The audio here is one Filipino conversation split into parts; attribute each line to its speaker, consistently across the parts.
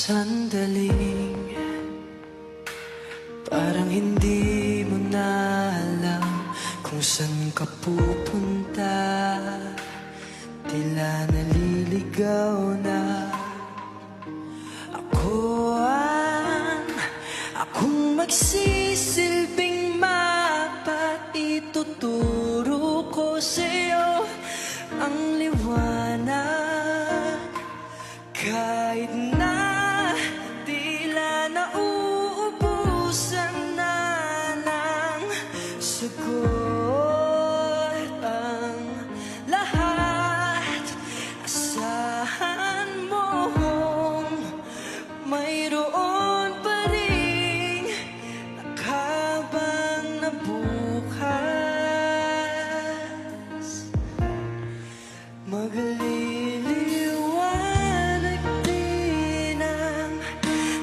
Speaker 1: sandaling parang hindi mo na alam kung saan ka pupunta. Tila naliligaw na akong magsisilbing mapa. Ituturo ko sa'yo ang liwanag kahit na tila nauubusan na ng sagot ang lahat. Asahan mong mayroon pa ring nakabang na bukas. Magliliwanag din ang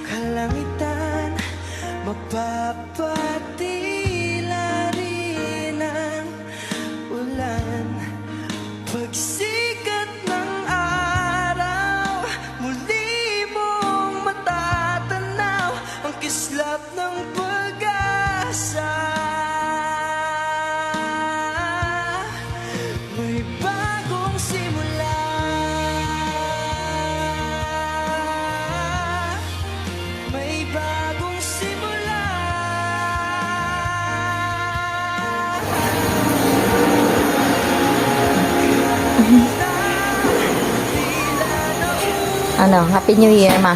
Speaker 1: kalangitan, magpapatila rin ang ulan. Pagsikat ng araw, muli mong matatanaw ang kislap ng pag-asa. May bagong simula, may bagong simula.
Speaker 2: Ano, Happy New Year, ma.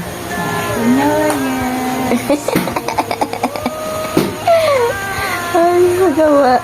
Speaker 2: Ay, magawa.